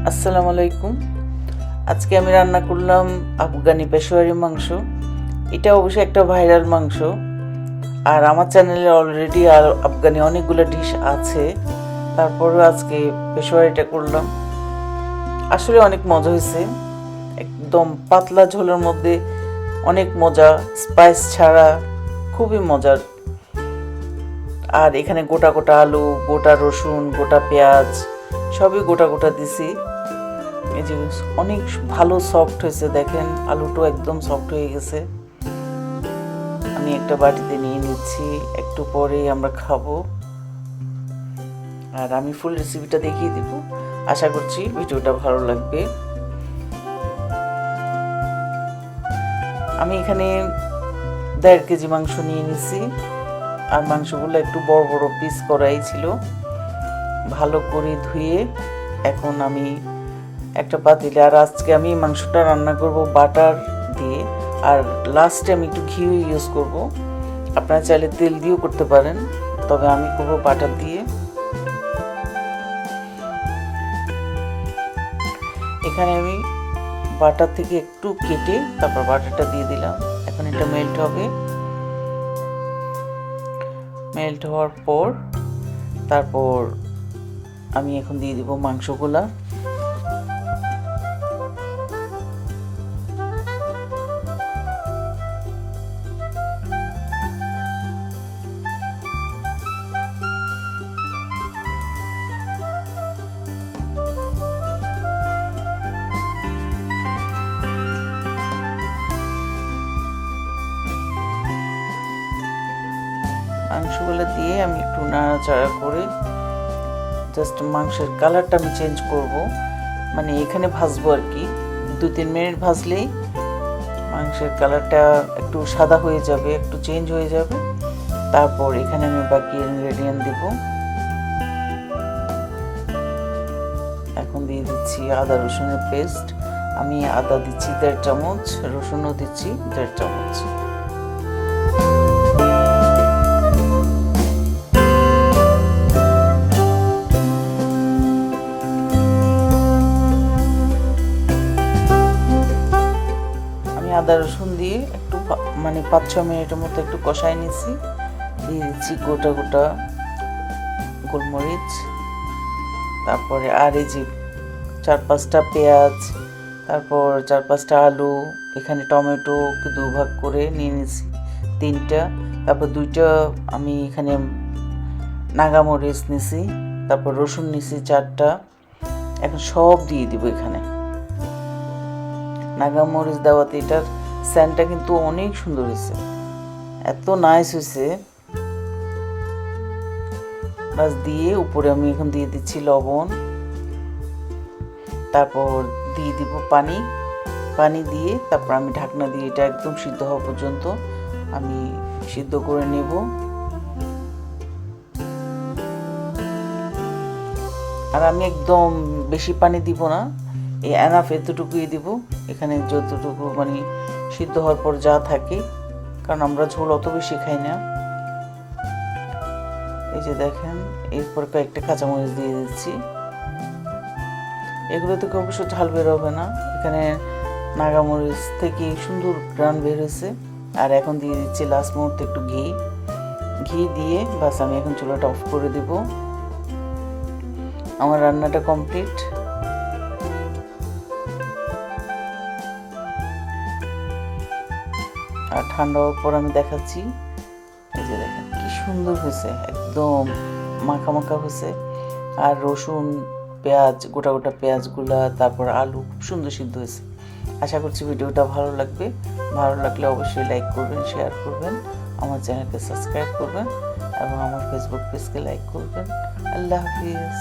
আসসালামু আলাইকুম। আজকে আমি রান্না করলাম আফগানি পেশোয়ারি মাংস। এটা অবশ্যই একটা ভাইরাল মাংস, আর আমার চ্যানেলে অলরেডি আর আফগানি অনেকগুলো ডিশ আছে। তারপরেও আজকে পেশোয়ারিটা করলাম। আসলে অনেক মজা হয়েছে, একদম পাতলা ঝোলের মধ্যে অনেক মজা, স্পাইস ছাড়া খুবই মজার। আর এখানে গোটা গোটা আলু, গোটা রসুন, গোটা পেঁয়াজ সবই গোটা গোটা দিছি। এই যে অনেক ভালো সফট হয়েছে, দেখেন আলুটাও একদম সফট হয়ে গেছে। আমি একটা বাটিতে নিয়ে নিচ্ছি, একটু পরেই আমরা খাবো। আর আমি ফুল রেসিপিটা দেখিয়ে দিব, আশা করছি ভিডিওটা ভালো লাগবে। আমি এখানে 1.5 কেজি মাংস নিয়ে নিছি, আর মাংসগুলো একটু বড় বড় পিস করাই ছিল। ভালো করে ধুয়ে এখন আমি একটা পাতিলে, আর আজকে আমি মাংসটা রান্না করব বাটার দিয়ে, আর লাস্টে আমি একটু ঘি ইউজ করব। আপনারা চাইলে তেল দিয়েও করতে পারেন, তবে আমি করব বাটার দিয়ে। এখানে আমি বাটার থেকে একটু কেটে তারপর বাটারটা দিয়ে দিলাম। এখন এটা মেল্ট হবে। মেল্ট হওয়ার পর তারপর আমি এখন দিয়ে দিব মাংসগুলা। মাংসগুলো দিয়ে আমি একটু নাড়াচাড়া করে জাস্ট মাংসের কালারটা আমি চেঞ্জ করব, মানে এখানে ভাজবো আর কি। 2-3 মিনিট ভাজলেই মাংসের কালারটা একটু সাদা হয়ে যাবে, একটু চেঞ্জ হয়ে যাবে। তারপর এখানে আমি বাকি ইনগ্রেডিয়েন্ট দিব। এখন দিয়ে দিচ্ছি আদা রসুনের পেস্ট। আমি আদা দিচ্ছি 1.5 চামচ, রসুনও দিচ্ছি 1.5 চামচ। আদা রসুন দিয়ে একটু মানে 5-6 মিনিটের মতো একটু কষাই নিয়েছি। দিয়ে দিচ্ছি গোটা গোটা গোলমরিচ, তারপরে আর এই যে 4-5টা পেঁয়াজ, তারপর 4-5টা আলু, এখানে টমেটো 2 ভাগ করে নিয়ে নিয়েছি 3টা, তারপর 2টা আমি এখানে নাগামরিচ নিয়েছি, তারপর রসুন নিয়েছি 4টা। এখন সব দিয়ে দিব এখানে। নাগামরিচ দেওয়াতে এটার স্যান্ডটা কিন্তু অনেক সুন্দর হয়েছে, এত নাইস হয়েছে। বাস দিয়ে উপরে আমি এখন দিয়ে দিচ্ছি লবণ, তারপর দিয়ে দিব পানি। পানি দিয়ে তারপর আমি ঢাকনা দিয়ে এটা একদম সিদ্ধ হওয়া পর্যন্ত আমি সিদ্ধ করে নেব। আর আমি একদম বেশি পানি দিব না, এই এনাফ এতটুকুই দিব। এখানে যতটুকু মানে সিদ্ধ হওয়ার পর যা থাকে, কারণ আমরা ঝোল অত বেশি খাই না। এই যে দেখেন, এরপর কয়েকটা কাঁচামরিচ দিয়ে দিচ্ছি। এগুলো থেকে অবশ্য ঝাল বের হবে না, এখানে নাগামরিচ থেকে সুন্দর গ্রান বের হয়েছে। আর এখন দিয়ে দিচ্ছি লাস্ট মুহূর্তে একটু ঘি দিয়ে বাস আমি এখন চুলাটা অফ করে দেব। আমার রান্নাটা কমপ্লিট। আর ঠান্ডা হওয়ার পর আমি দেখাচ্ছি। এই যে দেখেন কি সুন্দর হয়েছে, একদম মাখা মাখা হয়েছে। আর রসুন, পেঁয়াজ, গোটা গোটা পেঁয়াজগুলা, তারপর আলু খুব সুন্দর সিদ্ধ হয়েছে। আশা করছি ভিডিওটা ভালো লাগবে। ভালো লাগলে অবশ্যই লাইক করবেন, শেয়ার করবেন, আমার চ্যানেলকে সাবস্ক্রাইব করবেন এবং আমার ফেসবুক পেজকে লাইক করবেন। আল্লাহ হাফিজ।